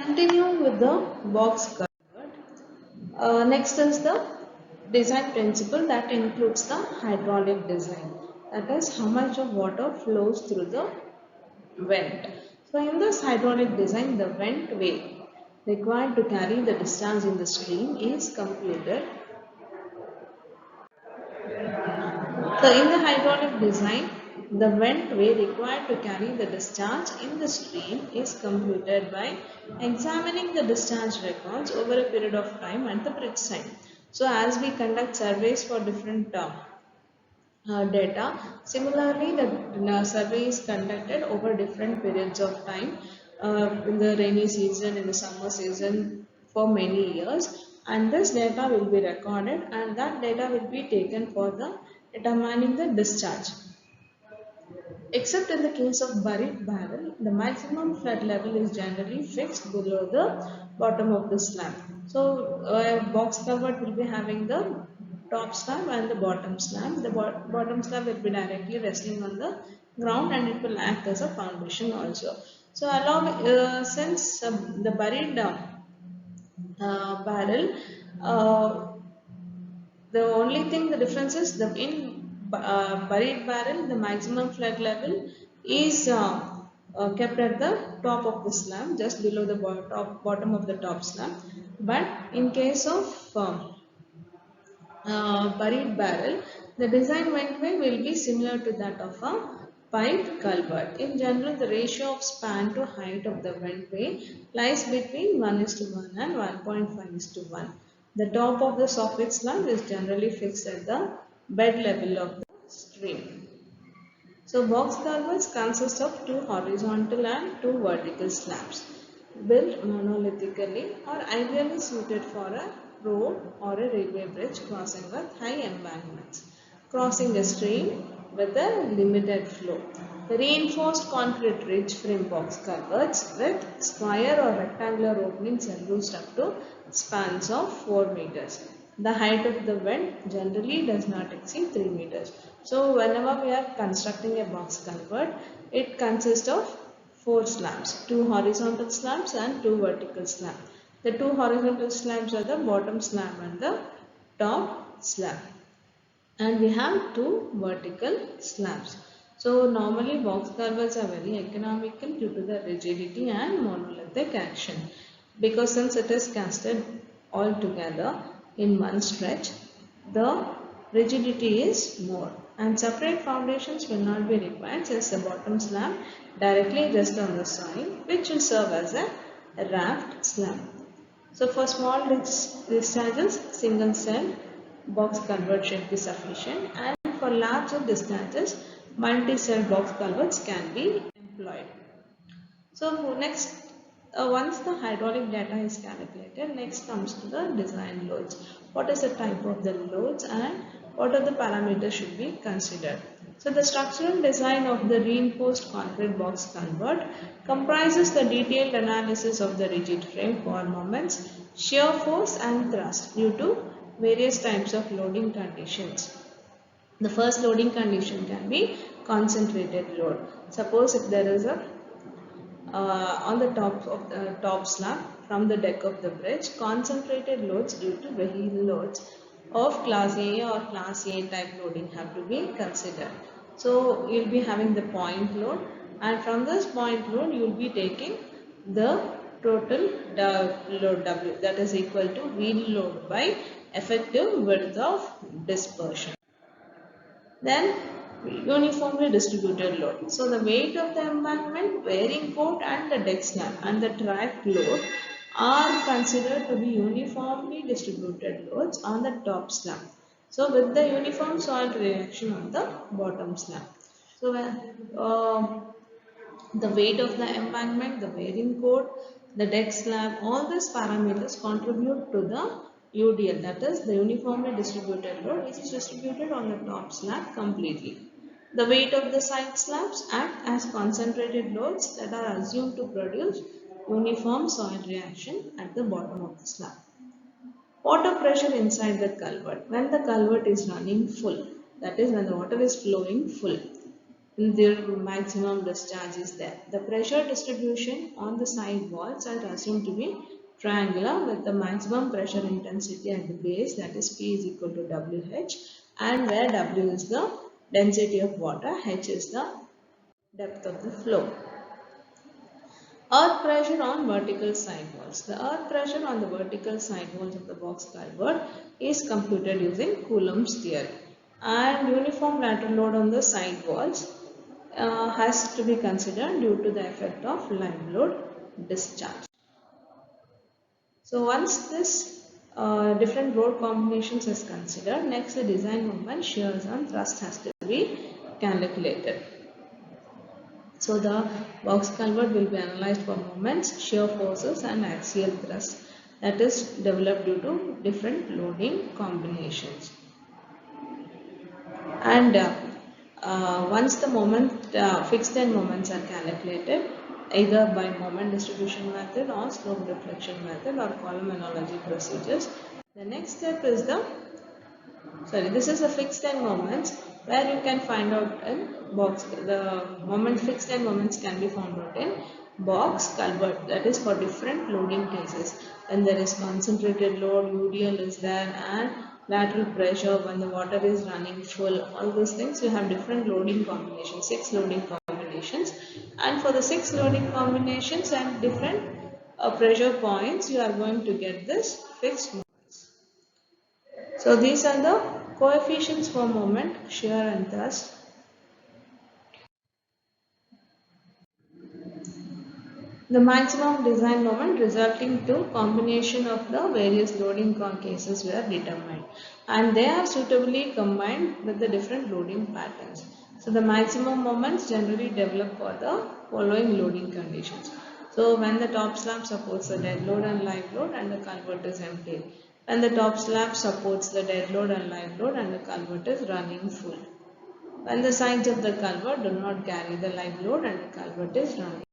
Continuing with the box culvert, next is the design principle that includes the hydraulic design. That is how much of water flows through the vent. So in this hydraulic design, the vent way required to carry the discharge in the stream is computed. So in the hydraulic design, the vent way required to carry the discharge in the stream is computed by examining the discharge records over a period of time at the bridge side. So as we conduct surveys for different data, similarly the survey is conducted over different periods of time in the rainy season, in the summer season for many years, and this data will be recorded and that data will be taken for the determining the discharge. Except in the case of buried barrel, the maximum flood level is generally fixed below the bottom of the slab. So, a box culvert will be having the top slab and the bottom slab. The bottom slab will be directly resting on the ground and it will act as a foundation also. So, since the buried barrel, uh, the only thing the difference is the in buried barrel the maximum flood level is kept at the top of the slab just below the bottom of the top slab. But in case of buried barrel, the design ventway will be similar to that of a pipe culvert. In general, the ratio of span to height of the ventway lies between 1:1 and 1.5:1. The top of the soffit slab is generally fixed at the bed level of the stream. So box culverts consist of two horizontal and two vertical slabs built monolithically or ideally suited for a road or a railway bridge crossing with high embankments, crossing a stream with a limited flow. The reinforced concrete ridge frame box culverts with square or rectangular openings are used up to spans of 4 meters. The height of the vent generally does not exceed 3 meters. So whenever we are constructing a box culvert, it consists of 4 slabs, 2 horizontal slabs and 2 vertical slabs. The 2 horizontal slabs are the bottom slab and the top slab. And we have 2 vertical slabs. So normally box culverts are very economical due to the rigidity and monolithic action. Because since it is casted all together in one stretch, the rigidity is more and separate foundations will not be required since the bottom slab directly rests on the soil, which will serve as a raft slab. So for small discharges, single cell box culvert should be sufficient, and for larger discharges, multi-cell box culverts can be employed. So next, once the hydraulic data is calculated, next comes to the design loads. What is the type of the loads and what are the parameters should be considered? So the structural design of the reinforced concrete box culvert comprises the detailed analysis of the rigid frame for moments, shear force and thrust due to various types of loading conditions. The first loading condition can be concentrated load. Suppose if there is a on the top of the top slab from the deck of the bridge, concentrated loads due to vehicle loads of class A or class A type loading have to be considered. So you'll be having the point load, and from this point load you will be taking the total load W, that is equal to wheel load by effective width of dispersion. Then uniformly distributed load. So the weight of the embankment, bearing coat and the deck slab and the track load are considered to be uniformly distributed loads on the top slab. So with the uniform soil reaction on the bottom slab. So the weight of the embankment, the bearing coat, the deck slab, all these parameters contribute to the UDL, that is the uniformly distributed load, which is distributed on the top slab completely. The weight of the side slabs act as concentrated loads that are assumed to produce uniform soil reaction at the bottom of the slab. Water pressure inside the culvert. When the culvert is running full, that is when the water is flowing full, their maximum discharge is there. The pressure distribution on the side walls are assumed to be triangular with the maximum pressure intensity at the base, that is P is equal to WH, and where W is the density of water, H is the depth of the flow. Earth pressure on vertical side walls. The earth pressure on the vertical side walls of the box culvert is computed using Coulomb's theory. And uniform lateral load on the side walls has to be considered due to the effect of live load discharge. So once this different load combinations is considered, next the design moment, shears and thrust has to be calculated. So the box culvert will be analyzed for moments, shear forces and axial thrust that is developed due to different loading combinations. And once the fixed end moments are calculated either by moment distribution method or slope deflection method or column analogy procedures, the next step is this is the fixed end moments where you can find out in box. The fixed end moments can be found out in box culvert, that is for different loading cases. When there is concentrated load, UDL is there, and lateral pressure when the water is running full, all those things you have different loading combinations, 6 loading combinations, and for the 6 loading combinations and different pressure points you are going to get this fixed moments. So these are the coefficients for moment, shear and thrust. The maximum design moment resulting to combination of the various loading cases were determined, and they are suitably combined with the different loading patterns. So the maximum moments generally develop for the following loading conditions. So when the top slab supports the dead load and live load and the culvert is empty. When the top slab supports the dead load and live load and the culvert is running full. When the sides of the culvert do not carry the live load and the culvert is running.